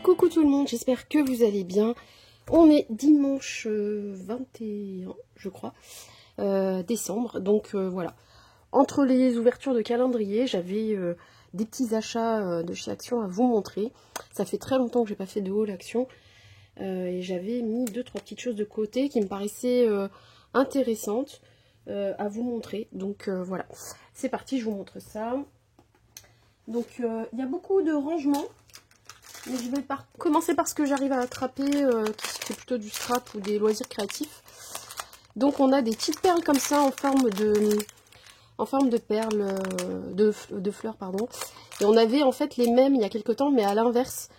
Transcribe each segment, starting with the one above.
Coucou tout le monde, j'espère que vous allez bien. On est dimanche 21, je crois, décembre. Donc voilà, entre les ouvertures de calendrier, j'avais des petits achats de chez Action à vous montrer. Ça fait très longtemps que j'ai pas fait de haul Action. Et j'avais mis 2-3 petites choses de côté qui me paraissaient intéressantes à vous montrer. Donc voilà, c'est parti, je vous montre ça. Donc il y a beaucoup de rangements. Mais je vais commencer par ce que j'arrive à attraper, qui est plutôt du scrap ou des loisirs créatifs. Donc on a des petites perles comme ça en forme de perles, de fleurs, pardon. Et on avait en fait les mêmes il y a quelques temps, mais à l'inverse.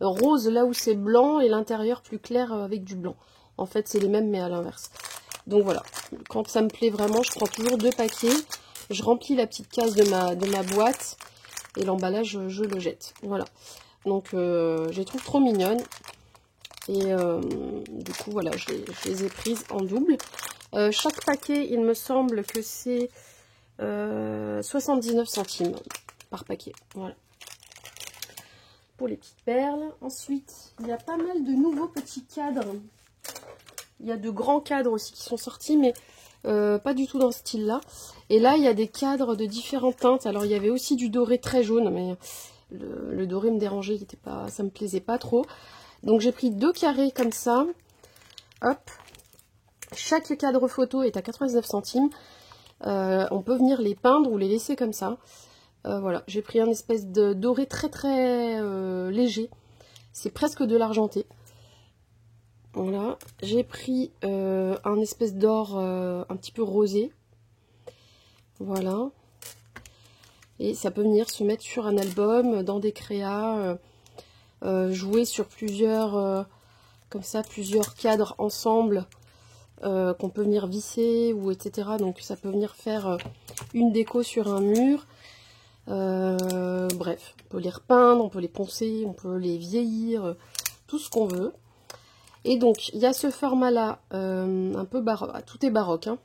Rose là où c'est blanc et l'intérieur plus clair avec du blanc. En fait c'est les mêmes mais à l'inverse. Donc voilà, quand ça me plaît vraiment, je prends toujours 2 paquets. Je remplis la petite case de ma boîte et l'emballage je le jette. Voilà. Donc je les trouve trop mignonnes. Et du coup voilà, je les ai prises en double. Chaque paquet, il me semble que c'est 79 centimes par paquet. Voilà. Pour les petites perles. Ensuite, il y a pas mal de nouveaux petits cadres. Il y a de grands cadres aussi qui sont sortis, mais pas du tout dans ce style-là. Et là, il y a des cadres de différentes teintes. Alors, il y avait aussi du doré très jaune, mais le doré me dérangeait, ça me plaisait pas trop. Donc j'ai pris 2 carrés comme ça. Hop. Chaque cadre photo est à 99 centimes. On peut venir les peindre ou les laisser comme ça. Voilà, j'ai pris un espèce de doré très très léger. C'est presque de l'argenté. Voilà. J'ai pris un espèce d'or un petit peu rosé. Voilà. Et ça peut venir se mettre sur un album, dans des créas, jouer sur plusieurs, comme ça, plusieurs cadres ensemble, qu'on peut venir visser, ou etc. Donc ça peut venir faire une déco sur un mur. Bref, on peut les repeindre, on peut les poncer, on peut les vieillir, tout ce qu'on veut. Et donc, il y a ce format-là, un peu baroque, tout est baroque, hein.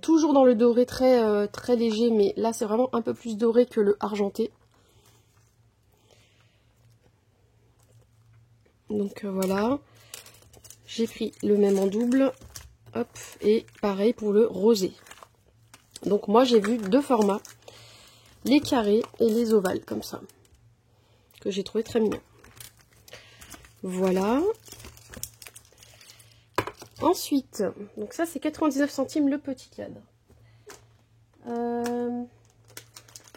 Toujours dans le doré très, très léger, mais là c'est vraiment un peu plus doré que le argenté. Donc voilà, j'ai pris le même en double, hop, et pareil pour le rosé. Donc moi j'ai vu 2 formats, les carrés et les ovales, comme ça, que j'ai trouvé très mignon. Voilà. Ensuite, donc ça c'est 99 centimes le petit cadre. Je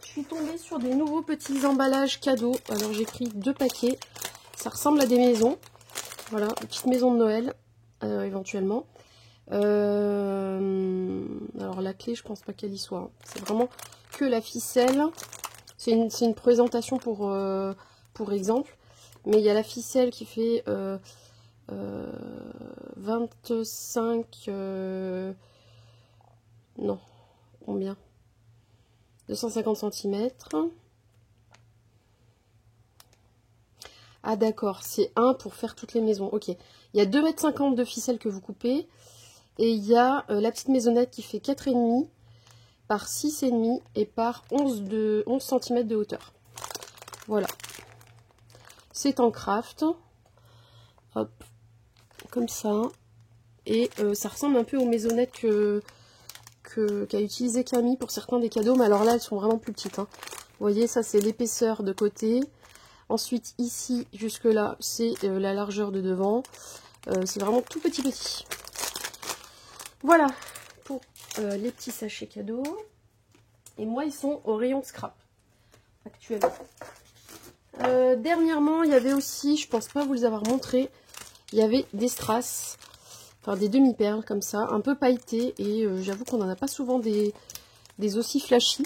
suis tombée sur des nouveaux petits emballages cadeaux. Alors j'ai pris 2 paquets. Ça ressemble à des maisons. Voilà, une petite maison de Noël, éventuellement. Alors la clé, je pense pas qu'elle y soit, hein. C'est vraiment que la ficelle. C'est une présentation pour exemple. Mais il y a la ficelle qui fait 25... non, combien? 250 cm. Ah d'accord, c'est un pour faire toutes les maisons. Ok, il y a 2,50 m de ficelle que vous coupez. Et il y a la petite maisonnette qui fait 4,5 par 6,5 et par 11 cm de hauteur. Voilà. C'est en craft. Hop, comme ça. Et ça ressemble un peu aux maisonnettes qu'a utilisé Camille pour certains des cadeaux. Mais alors là, elles sont vraiment plus petites, hein. Vous voyez, ça c'est l'épaisseur de côté. Ensuite, ici, jusque là, c'est la largeur de devant. C'est vraiment tout petit. Voilà pour les petits sachets cadeaux. Et moi, ils sont au rayon scrap, actuellement. Dernièrement, il y avait aussi, je pense pas vous les avoir montré, il y avait des strass, enfin des demi-perles comme ça, un peu pailletées. Et j'avoue qu'on n'en a pas souvent des aussi flashy.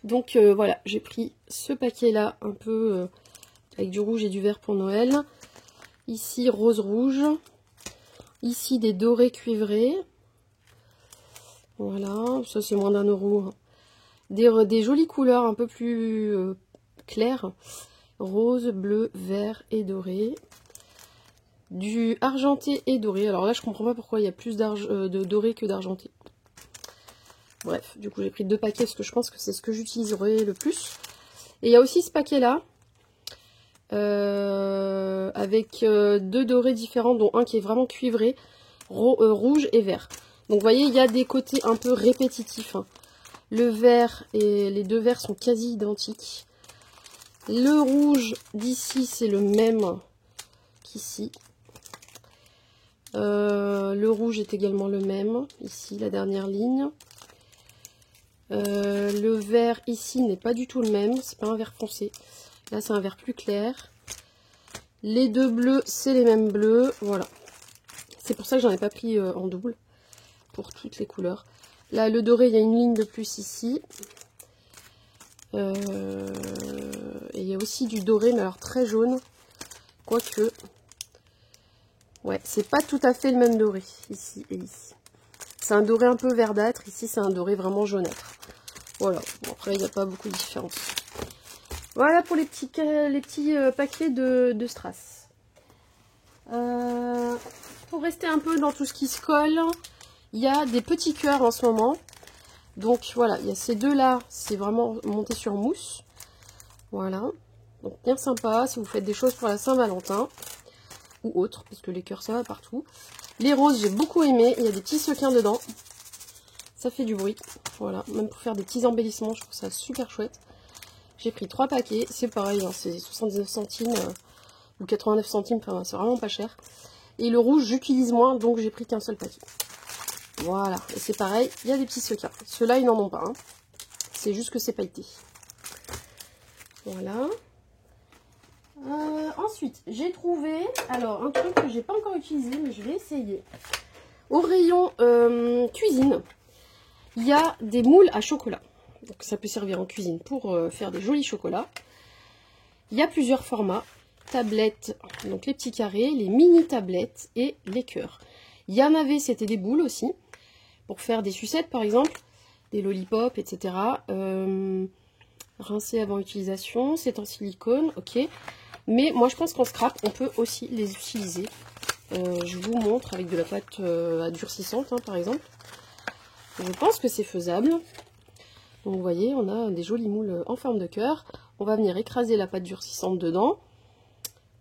Donc voilà, j'ai pris ce paquet-là, un peu avec du rouge et du vert pour Noël. Ici, rose-rouge. Ici, des dorés cuivrés. Voilà, ça c'est moins d'1 €. Des jolies couleurs un peu plus claires. Rose, bleu, vert et doré. Du argenté et doré. Alors là, je comprends pas pourquoi il y a plus de doré que d'argenté. Bref, du coup j'ai pris 2 paquets parce que je pense que c'est ce que j'utiliserai le plus. Et il y a aussi ce paquet là. avec deux dorés différents, dont un qui est vraiment cuivré, rouge et vert. Donc vous voyez, il y a des côtés un peu répétitifs, hein. Le vert et les deux verts sont quasi identiques. Le rouge d'ici, c'est le même qu'ici. Le rouge est également le même, ici, la dernière ligne. Le vert ici n'est pas du tout le même, c'est pas un vert foncé. Là, c'est un vert plus clair. Les deux bleus, c'est les mêmes bleus, voilà. C'est pour ça que j'en ai pas pris en double, pour toutes les couleurs. Là, le doré, il y a une ligne de plus ici. Et il y a aussi du doré, mais alors très jaune. Quoique, ouais, c'est pas tout à fait le même doré, ici et ici. C'est un doré un peu verdâtre, ici c'est un doré vraiment jaunâtre. Voilà, bon, après il n'y a pas beaucoup de différence. Voilà pour les petits paquets de strass. Pour rester un peu dans tout ce qui se colle, il y a des petits cœurs en ce moment. Donc voilà, il y a ces deux-là, c'est vraiment monté sur mousse. Voilà, donc bien sympa si vous faites des choses pour la Saint-Valentin. Ou autre, parce que les cœurs ça va partout. Les roses, j'ai beaucoup aimé, il y a des petits sequins dedans. Ça fait du bruit, voilà, même pour faire des petits embellissements, je trouve ça super chouette. J'ai pris 3 paquets, c'est pareil, hein, c'est 79 centimes ou 89 centimes, enfin c'est vraiment pas cher. Et le rouge, j'utilise moins, donc j'ai pris qu'un seul paquet. Voilà, et c'est pareil, il y a des petits sequins. Ceux-là, ils n'en ont pas, hein. C'est juste que c'est pailleté. Voilà. Ensuite, j'ai trouvé, alors un truc que j'ai pas encore utilisé, mais je vais essayer. Au rayon cuisine, il y a des moules à chocolat. Donc ça peut servir en cuisine pour faire des jolis chocolats. Il y a plusieurs formats. Tablettes, donc les petits carrés, les mini tablettes et les cœurs. Il y en avait, c'était des boules aussi, pour faire des sucettes par exemple, des lollipops, etc. Rincés avant utilisation, c'est en silicone, ok. Mais moi je pense qu'en scrap, on peut aussi les utiliser. Je vous montre avec de la pâte adoucissante, hein, par exemple. Je pense que c'est faisable. Donc vous voyez, on a des jolis moules en forme de cœur. On va venir écraser la pâte durcissante dedans.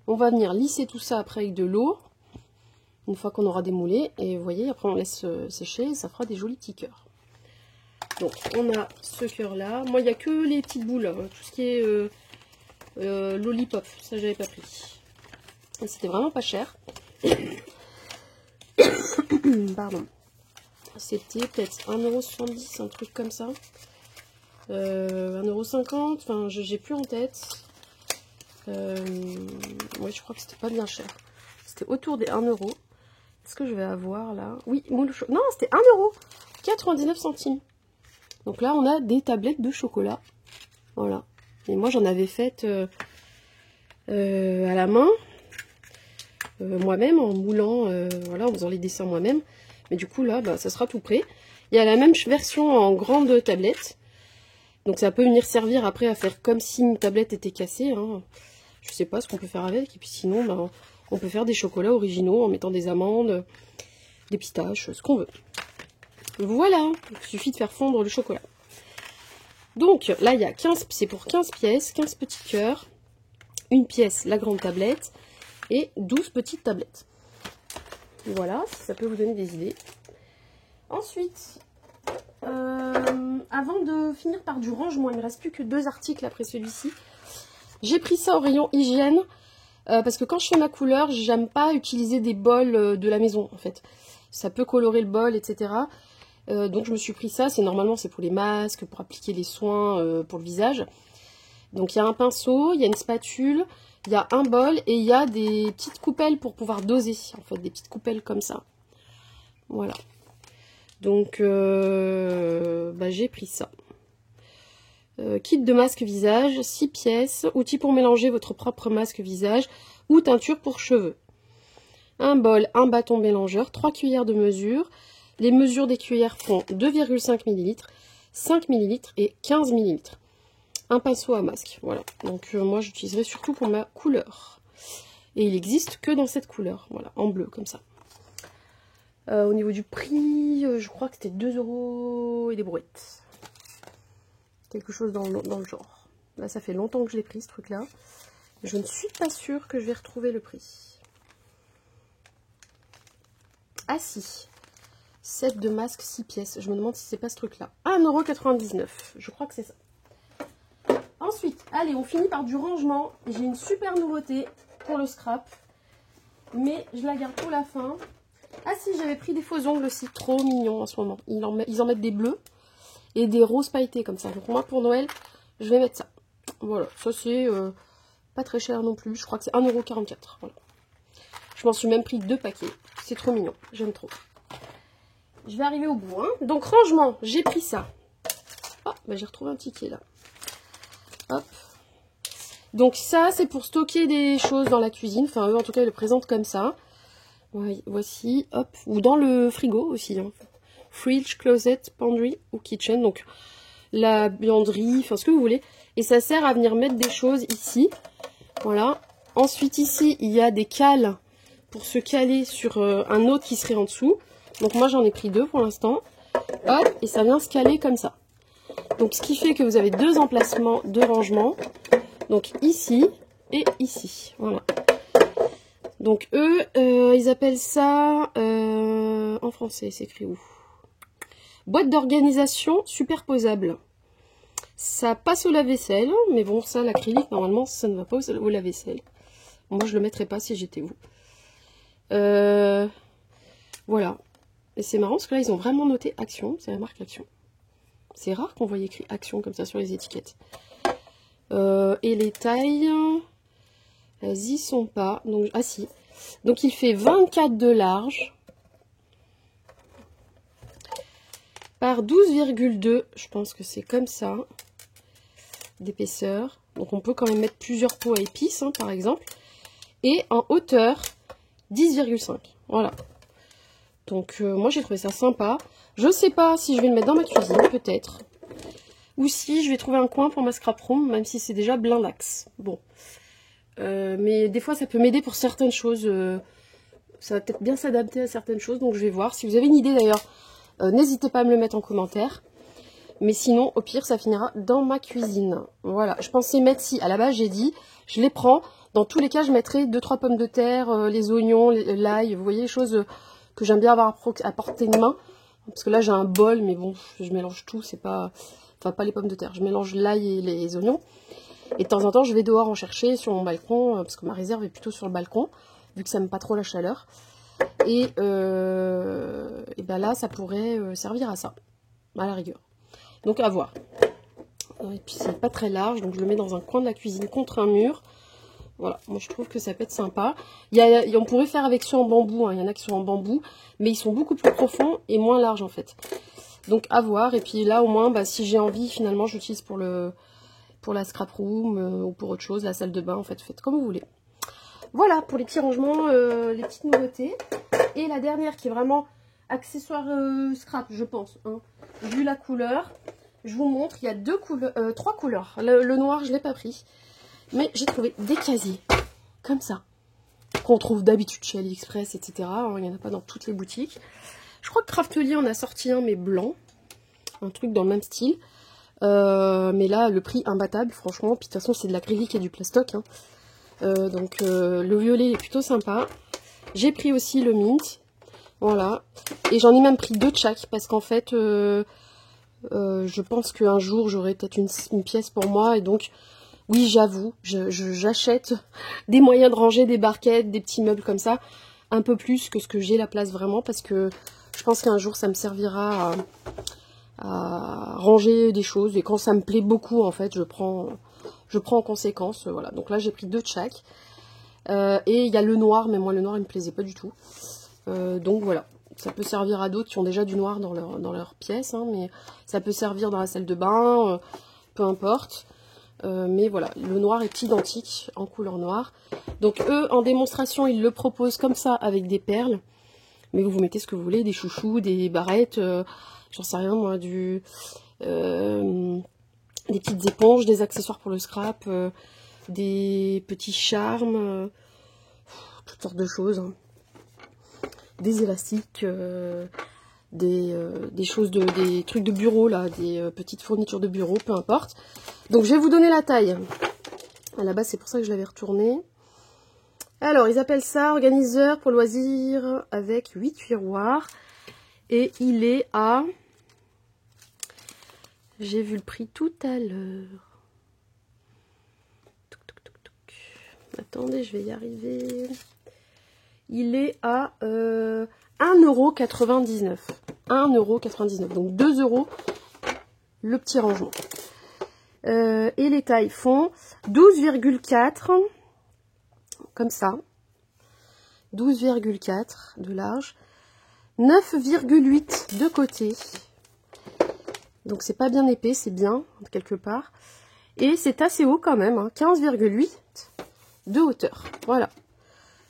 On va venir lisser tout ça après avec de l'eau. Une fois qu'on aura démoulé. Et vous voyez, après on laisse sécher et ça fera des jolis petits cœurs. Donc on a ce cœur là. Moi il n'y a que les petites boules, hein, tout ce qui est lollipop, ça j'avais pas pris. C'était vraiment pas cher. Pardon. C'était peut-être 1,70 €, un truc comme ça. 1,50 €, enfin j'ai plus en tête. Ouais, je crois que c'était pas bien cher. C'était autour des 1 €. Est-ce que je vais avoir là? Oui, moule non, c'était 1,99 €. Donc là, on a des tablettes de chocolat. Voilà. Et moi, j'en avais faites à la main. Moi-même, en moulant, voilà, en faisant les dessins moi-même. Mais du coup, là, bah, ça sera tout prêt. Il y a la même version en grande tablette. Donc ça peut venir servir après à faire comme si une tablette était cassée, hein. Je sais pas ce qu'on peut faire avec. Et puis sinon, bah, on peut faire des chocolats originaux en mettant des amandes, des pistaches, ce qu'on veut. Voilà, il suffit de faire fondre le chocolat. Donc là, il y a 15, c'est pour 15 pièces, 15 petits cœurs, une pièce, la grande tablette, et 12 petites tablettes. Voilà, ça peut vous donner des idées. Ensuite, avant de finir par du rangement, il ne me reste plus que 2 articles après celui-ci. J'ai pris ça au rayon hygiène, parce que quand je fais ma couleur, j'aime pas utiliser des bols de la maison, en fait. Ça peut colorer le bol, etc. Donc je me suis pris ça, normalement c'est pour les masques, pour appliquer les soins pour le visage. Donc il y a un pinceau, il y a une spatule, il y a un bol et il y a des petites coupelles pour pouvoir doser, en fait, des petites coupelles comme ça. Voilà. Donc bah, j'ai pris ça. Kit de masque visage, 6 pièces, outils pour mélanger votre propre masque visage ou teinture pour cheveux. Un bol, un bâton mélangeur, 3 cuillères de mesure. Les mesures des cuillères font 2,5 ml, 5 ml et 15 ml. Un pinceau à masque, voilà. Donc moi j'utiliserai surtout pour ma couleur. Et il existe que dans cette couleur, voilà, en bleu comme ça. Au niveau du prix, je crois que c'était 2 € et des brouettes. Quelque chose dans le genre. Là ça fait longtemps que je l'ai pris ce truc là. Je ne suis pas sûre que je vais retrouver le prix. Ah si, set de masques 6 pièces. Je me demande si c'est pas ce truc-là. 1,99 €. Je crois que c'est ça. Ensuite, allez, on finit par du rangement. J'ai une super nouveauté pour le scrap. Mais je la garde pour la fin. Ah si, j'avais pris des faux ongles aussi. Trop mignons en ce moment. Ils en mettent des bleus et des roses pailletés comme ça. Donc moi, pour Noël, je vais mettre ça. Voilà, ça c'est pas très cher non plus. Je crois que c'est 1,44 €. Voilà. Je m'en suis même pris 2 paquets. C'est trop mignon. J'aime trop. Je vais arriver au bout. Hein. Donc rangement, j'ai pris ça. Oh, bah, j'ai retrouvé un ticket là. Hop. Donc ça, c'est pour stocker des choses dans la cuisine. Enfin, eux, en tout cas, ils le présentent comme ça. Ouais, voici, hop. Ou dans le frigo aussi. Hein. Fridge, closet, pantry ou kitchen. Donc, la buanderie, enfin, ce que vous voulez. Et ça sert à venir mettre des choses ici. Voilà. Ensuite, ici, il y a des cales pour se caler sur un autre qui serait en dessous. Donc, moi, j'en ai pris 2 pour l'instant. Hop, et ça vient se caler comme ça. Donc, ce qui fait que vous avez 2 emplacements de rangement. Donc ici et ici, voilà. Donc eux, ils appellent ça, en français, c'est écrit où? Boîte d'organisation superposable. Ça passe au lave-vaisselle, mais bon, ça, l'acrylique, normalement, ça ne va pas au lave-vaisselle. Moi, je le mettrais pas si j'étais vous. Voilà. Et c'est marrant, parce que là, ils ont vraiment noté Action, c'est la marque Action. C'est rare qu'on voie écrit Action comme ça sur les étiquettes. Et les tailles, elles y sont pas. Donc, ah si. Donc il fait 24 de large par 12,2. Je pense que c'est comme ça d'épaisseur. Donc on peut quand même mettre plusieurs pots à épices, hein, par exemple. Et en hauteur 10,5. Voilà. Donc moi j'ai trouvé ça sympa. Je sais pas si je vais le mettre dans ma cuisine, peut-être. Ou si je vais trouver un coin pour ma scrap room, même si c'est déjà blindax. Bon. Mais des fois, ça peut m'aider pour certaines choses. Ça va peut-être bien s'adapter à certaines choses, donc je vais voir. Si vous avez une idée d'ailleurs, n'hésitez pas à me le mettre en commentaire. Mais sinon, au pire, ça finira dans ma cuisine. Voilà, je pensais mettre si. À la base, j'ai dit, je les prends. Dans tous les cas, je mettrai 2-3 pommes de terre, les oignons, l'ail. Vous voyez, les choses que j'aime bien avoir à portée de main. Parce que là, j'ai un bol, mais bon, je mélange tout, c'est pas... Enfin, pas les pommes de terre, je mélange l'ail et les oignons. Et de temps en temps, je vais dehors en chercher sur mon balcon, parce que ma réserve est plutôt sur le balcon, vu que ça n'aime pas trop la chaleur. Et ben là, ça pourrait servir à ça, à la rigueur. Donc à voir. Et puis c'est pas très large, donc je le mets dans un coin de la cuisine contre un mur. Voilà, moi je trouve que ça peut être sympa. On pourrait faire avec ceux en bambou, hein. Il y en a qui sont en bambou, mais ils sont beaucoup plus profonds et moins larges en fait. Donc à voir, et puis là au moins, bah, si j'ai envie, finalement je l'utilise pour la scrap room ou pour autre chose, la salle de bain, en fait, faites comme vous voulez. Voilà pour les petits rangements, les petites nouveautés. Et la dernière qui est vraiment accessoire scrap, je pense, hein. Vu la couleur, je vous montre, il y a 3 couleurs. Le noir, je ne l'ai pas pris, mais j'ai trouvé des casiers, comme ça, qu'on trouve d'habitude chez AliExpress, etc. Il n'y en a pas dans toutes les boutiques. Je crois que Craftelier en a sorti un, mais blanc. Un truc dans le même style. Mais là, le prix imbattable, franchement. Puis de toute façon, c'est de l'acrylique et du plastoc. Hein. Donc, le violet est plutôt sympa. J'ai pris aussi le mint. Voilà. Et j'en ai même pris 2 de chaque. Parce qu'en fait, je pense qu'un jour, j'aurai peut-être une pièce pour moi. Et donc, oui, j'avoue, j'achète des moyens de ranger, des barquettes, des petits meubles comme ça. Un peu plus que ce que j'ai la place vraiment. Parce que je pense qu'un jour, ça me servira à ranger des choses. Et quand ça me plaît beaucoup, en fait, je prends en conséquence. Voilà. Donc là, j'ai pris 2 de chaque. Et il y a le noir, mais moi, le noir, il me plaisait pas du tout. Donc voilà. Ça peut servir à d'autres qui ont déjà du noir dans leur pièce. Hein, mais ça peut servir dans la salle de bain. Peu importe. Mais voilà, le noir est identique en couleur noire. Donc eux, en démonstration, ils le proposent comme ça, avec des perles. Mais vous mettez ce que vous voulez, des chouchous, des barrettes, j'en sais rien moi, des petites éponges, des accessoires pour le scrap, des petits charmes, toutes sortes de choses. Hein. Des élastiques, des choses, des trucs de bureau, là, des petites fournitures de bureau, peu importe. Donc je vais vous donner la taille. À la base, c'est pour ça que je l'avais retourné. Alors, ils appellent ça organiseur pour loisirs avec 8 tiroirs. Et il est à... J'ai vu le prix tout à l'heure. Attendez, je vais y arriver. Il est à 1,99 €. 1,99 €. Donc 2 € le petit rangement. Et les tailles font 12,4 comme ça. 12,4 de large. 9,8 de côté. Donc c'est pas bien épais, c'est bien, quelque part. Et c'est assez haut quand même, hein, 15,8 de hauteur. Voilà.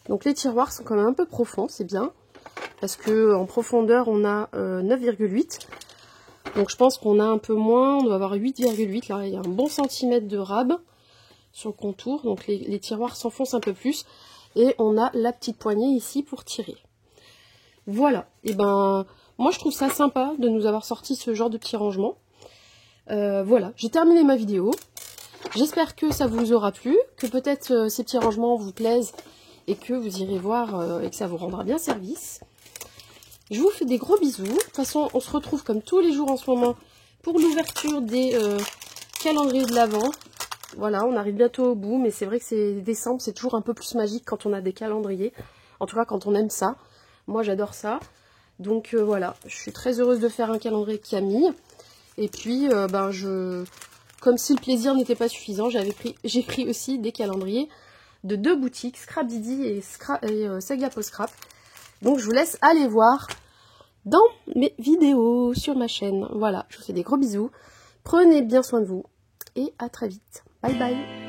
Donc les tiroirs sont quand même un peu profonds, c'est bien. Parce que en profondeur, on a 9,8. Donc je pense qu'on a un peu moins, on doit avoir 8,8. Là, il y a un bon centimètre de rab sur le contour. Donc les tiroirs s'enfoncent un peu plus. Et on a la petite poignée ici pour tirer. Voilà. Et ben, moi je trouve ça sympa de nous avoir sorti ce genre de petit rangement. Voilà, j'ai terminé ma vidéo. J'espère que ça vous aura plu, que peut-être ces petits rangements vous plaisent et que vous irez voir et que ça vous rendra bien service. Je vous fais des gros bisous. De toute façon, on se retrouve comme tous les jours en ce moment pour l'ouverture des calendriers de l'Avent. Voilà, on arrive bientôt au bout, mais c'est vrai que c'est décembre, c'est toujours un peu plus magique quand on a des calendriers. En tout cas, quand on aime ça. Moi, j'adore ça. Donc voilà, je suis très heureuse de faire un calendrier Camille. Et puis, comme si le plaisir n'était pas suffisant, j'ai pris aussi des calendriers de 2 boutiques, Scrap Didi et Sagapo Scrap. Donc, je vous laisse aller voir dans mes vidéos sur ma chaîne. Voilà, je vous fais des gros bisous. Prenez bien soin de vous et à très vite. Bye bye.